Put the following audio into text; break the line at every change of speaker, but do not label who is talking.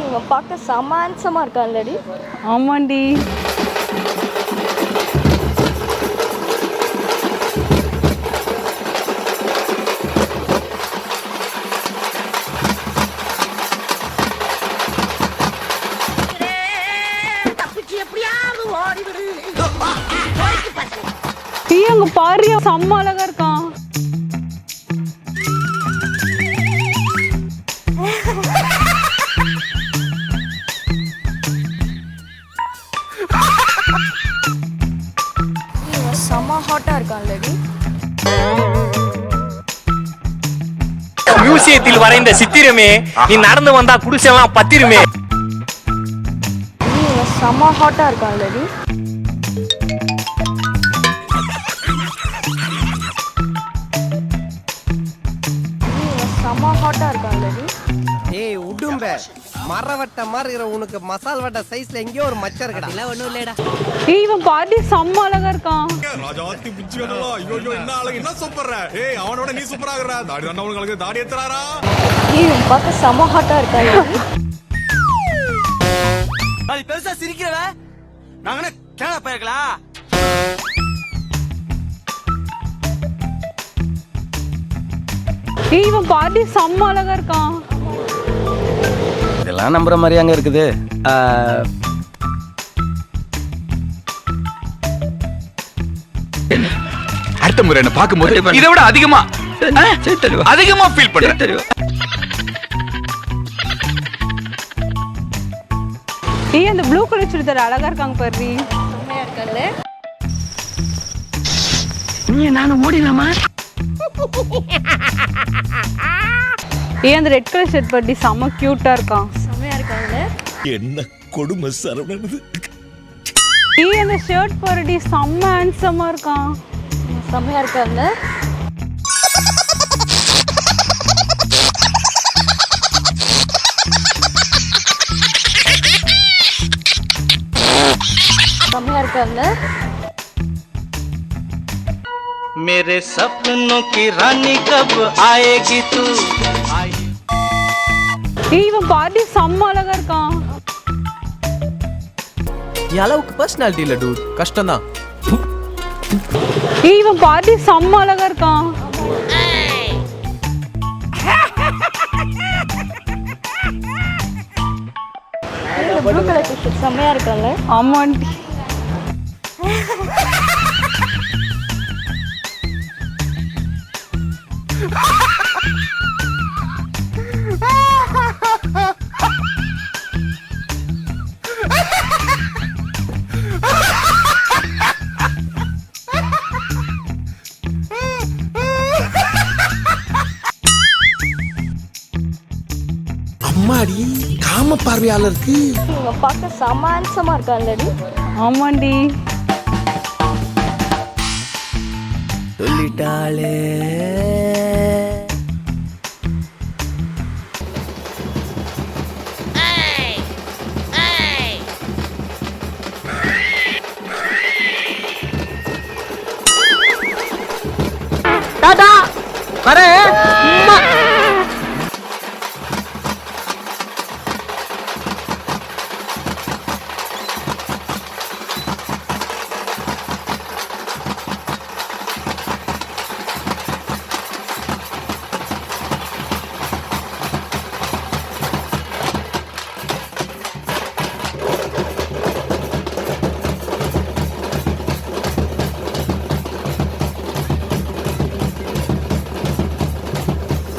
இவன் பார்க்க செம ஹேண்ட்ஸமாக இருக்கான்லடி.
ஆமாண்டி. அங்க பாரு, செம்ம அழகா இருக்கான்.
செம்ம ஹாட்டா இருக்கான்லடி.
மியூசியத்தில் வரைந்த சித்திரமே, நீ நடந்து வந்தா குடிசெல்லாம் பத்திருமே.
செம்ம ஹாட்டா இருக்கான்லடி. செம்ம ஹாட்டா இருக்கான்லடி.
ஏய் உடும்ப மரவட்ட மாதிரி இருக்கிற உனக்கு மசால் வட்ட சைஸ்ல எங்கேயோ ஒரு மச்சம் இருக்கடா. இல்ல ஒண்ணும் இல்லடா.
ஏய் இவன் பாரு, செம்ம அழகா இருக்கான்.
ராஜாத்தி பிச்சுடா. ஐயோ என்ன அழகு, என்ன சூப்பர். ஏய் அவனோட நீ சூப்பரா இருக்கற. தாடி அண்ணவங்களுக்கு தாடி ஏத்துறாரா.
இவன் பார்க்க செம்ம ஹாட்டா இருக்கான்லடி.
நீ பெருசா சிரிக்கிறவ நாங்க என்ன கேள போயிருக்கலாம்.
ஏய் இவன் பாரு, செம்ம அழகா இருக்கான்.
இதெல்லாம் நம்புற மாதிரி அங்க இருக்குது.
அடுத்த முறை என்ன பாக்கும்போது இதை விட அதிகமா ஃபீல் பண்றேன்.
ஏய் அந்த ப்ளூ கலர் சுடிதார் அழகா இருக்காங்க பாரு.
செம்மையா இருக்கான்ல.
நீ நானும் ஓடிலாமா?
ஏய் அந்த ரெட் கலர் ஷர்ட் பாரு, செம்ம கியூட்டா இருக்கான்.
செம்மையா இருக்கான்ல.
என்ன கொடுமை சரவணனது.
ஏய் அந்த ஷர்ட் பாருடி, செம்ம ஹேண்ட்ஸமா இருக்கான்.
செம்மையா இருக்கான்ல. செம்மையா இருக்கான்ல.
मेरे सपनों की रानी कब आएगी तू.
ஏய் இவன் பாரு, செம்ம அழகா இருக்கான்.
நீ அளவுக்கு பர்சனாலிட்டி இல்ல டூட், கஷ்டம் தான்.
ஏய் இவன் பாரு, செம்ம அழகா இருக்கான்.
ப்ளூ கலர் டிஷர்ட் செம்மையா இருக்கான்ல.
ஆமாண்டி.
அம்மாடி காம பார்வையாளருக்கு
இவன் பார்க்க செம ஹேண்ட்ஸமா இருக்கான்லடி.
ஆமாண்டி.
சொல்லிட்டாளே.